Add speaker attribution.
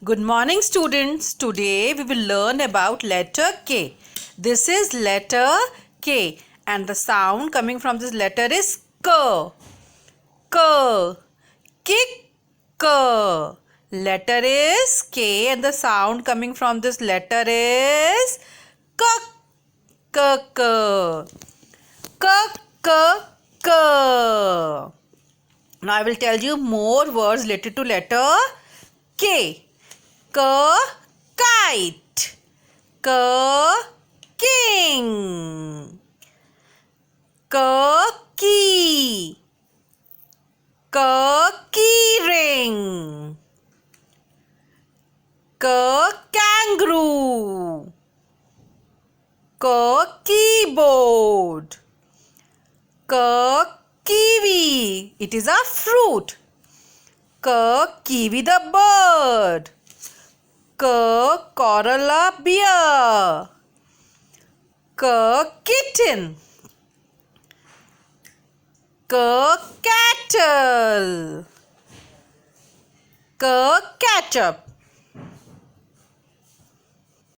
Speaker 1: Good morning, students. Today we will learn about letter K. This is letter K, and the sound coming from this letter is K. K. Kick. Letter is K, and the sound coming from this letter is K. K. K. K. K. K. Now I will tell you more words related to letter K. K, kite. K, king. K, key. K, key ring. K, kangaroo. K, keyboard. K, kiwi. It is a fruit. K, kiwi the bird. K, koala bear. K, kitten. K, cattle. K, ketchup.